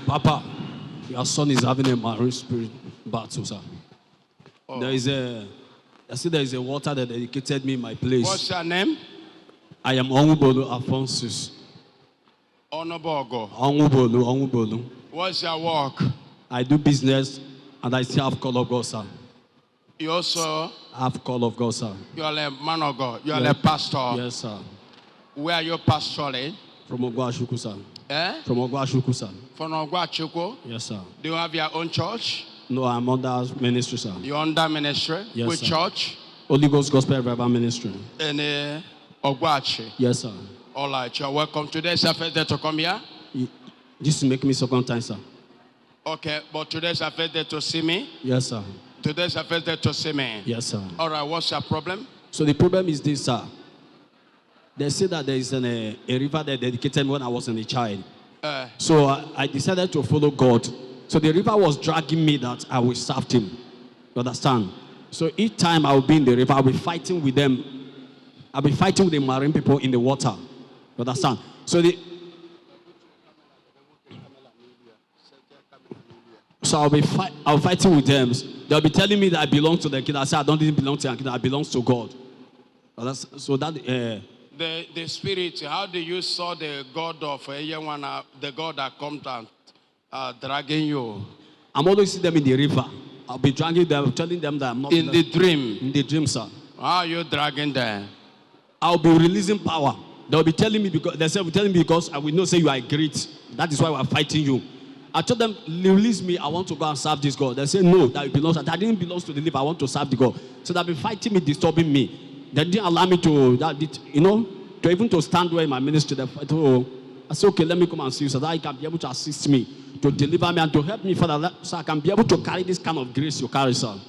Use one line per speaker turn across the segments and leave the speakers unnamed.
Papa, your son is having a marine spirit battle, sir. Oh. There is a water that dedicated me in my place.
What's your name?
I am Onwubolu Alphonsus.
Onobogo.
Onwubolu.
What's your work?
I do business and I still have call of God, sir.
You also
have call of God, sir.
You are a man of God. You are a pastor.
Yes, sir.
Where are you pastoring?
From Ogwashuku, sir.
Eh?
From Ogwashuku, sir.
From Ogwashuku?
Yes, sir.
Do you have your own church?
No, I'm under ministry, sir.
You're under ministry?
Yes,
Which
sir.
Church?
Holy Ghost Gospel Revival Ministry.
In Ogwachi?
Yes, sir.
All right, you're welcome. Today is your first day to come here?
This is making me second time, sir.
Okay, but today is your first day to see me?
Yes, sir.
Today is your first day to see me?
Yes, sir.
All right, what's your problem?
So the problem is this, sir. They say that there is a river that dedicated me when I was a child. So I decided to follow God. So the river was dragging me that I will serve him. You understand? So each time I will be in the river, I'll be fighting with them. I'll be fighting with the marine people in the water. You understand? So I'll be fighting with them. They'll be telling me that I belong to the kid. I say I don't even belong to the kid. I belong to God. So that
the spirit. How do you saw the God of the God that comes and dragging you?
I'm always seeing them in the river. I'll be dragging them, telling them that I'm not
in the dream.
In the dream, sir.
How are you dragging them?
I'll be releasing power. They'll be telling me because I will not say you are great. That is why we're fighting you. I told them, release me. I want to go and serve this God. They say no, that didn't belong to the live. I want to serve the God. So they've been fighting me, disturbing me. They didn't allow me to even to stand where in my ministry. I said, okay, let me come and see you so that you can be able to assist me, to deliver me and to help me, Father, so I can be able to carry this kind of grace you carry, sir.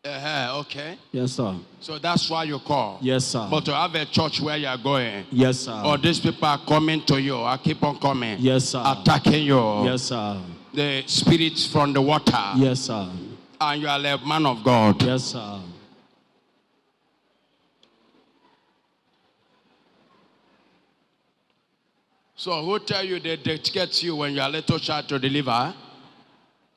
Okay.
Yes, sir.
So that's why you call.
Yes, sir.
But to have a church where you are going.
Yes, sir.
Or these people are coming to you. I keep on coming.
Yes, sir.
Attacking you.
Yes, sir.
The spirits from the water.
Yes, sir.
And you are a man of God.
Yes, sir.
So who tell you they dedicate you when you are a little child to deliver?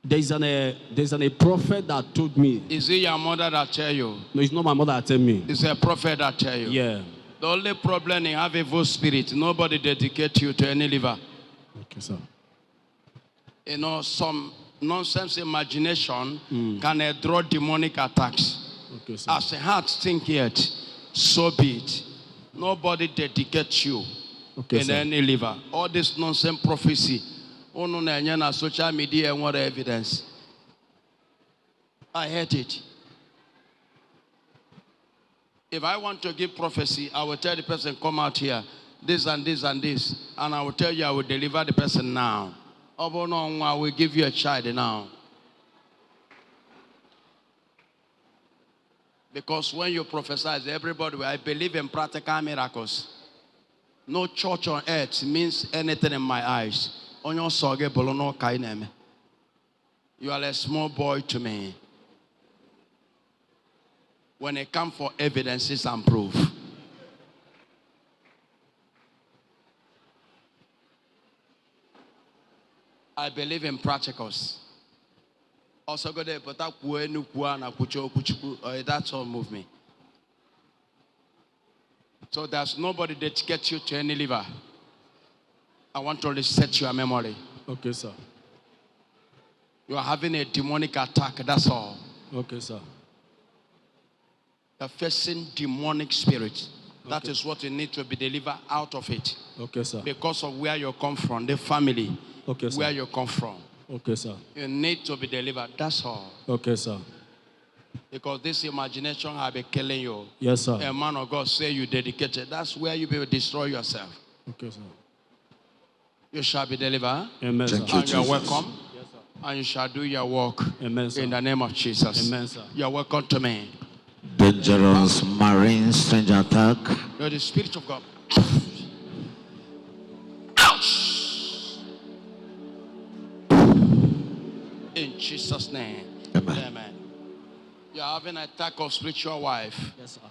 There's a prophet that told me.
Is it your mother that tell you?
No, it's not my mother that tell me.
It's a prophet that tell you.
Yeah.
The only problem you have evil spirit. Nobody dedicate you to any liver.
Okay, sir.
You know, some nonsense imagination can draw demonic attacks.
Okay, sir.
As a heart think yet, so be it. Nobody dedicates you in any liver. All this nonsense prophecy. On social media and what evidence. I hate it. If I want to give prophecy, I will tell the person, come out here, this and this and this, and I will tell you I will deliver the person now. Oh no, I will give you a child now. Because when you prophesy, everybody, I believe in practical miracles. No church on earth means anything in my eyes. You are a small boy to me. When it comes for evidences and proof. I believe in practicals. Also go there, but that's all move me. So there's nobody that gets you to any liver. I want to reset your memory.
Okay, sir.
You are having a demonic attack, that's all.
Okay, sir.
You're facing demonic spirits. Okay. That is what you need to be delivered out of it.
Okay, sir.
Because of where you come from, the family.
Okay, sir.
Where you come from.
Okay, sir.
You need to be delivered, that's all.
Okay, sir.
Because this imagination has been killing you.
Yes, sir.
A man of God say you dedicated. That's where you will destroy yourself.
Okay, sir.
You shall be delivered.
Amen, sir.
And you are welcome. Yes, sir. And you shall do your work.
Amen, sir.
In the name of Jesus.
Amen, sir.
You are welcome to me.
Dangerous marine stranger attack.
You are the Spirit of God. Ouch! In Jesus' name.
Amen.
Amen. You are having an attack of spiritual wife.
Yes, sir.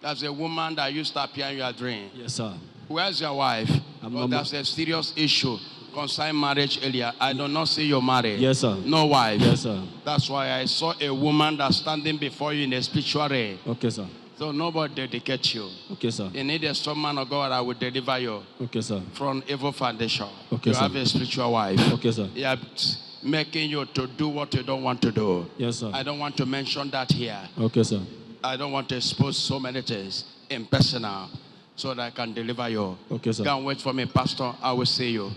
That's a woman that used to appear in your dream.
Yes, sir.
Where's your wife? Well, that's a serious issue. concerning marriage earlier. I do not see you married.
Yes, sir.
No wife.
Yes, sir.
That's why I saw a woman that's standing before you in a spiritual realm.
Okay, sir.
So nobody dedicate you.
Okay, sir.
You need a strong man of God. I will deliver you
Okay, sir.
from evil foundation.
Okay,
you
sir.
have a spiritual wife.
Okay, sir.
Yeah, making you to do what you don't want to do.
Yes, sir.
I don't want to mention that here.
Okay, sir.
I don't want to expose so many things in personal so that I can deliver you.
Okay, sir.
Go and wait for me, Pastor. I will see you.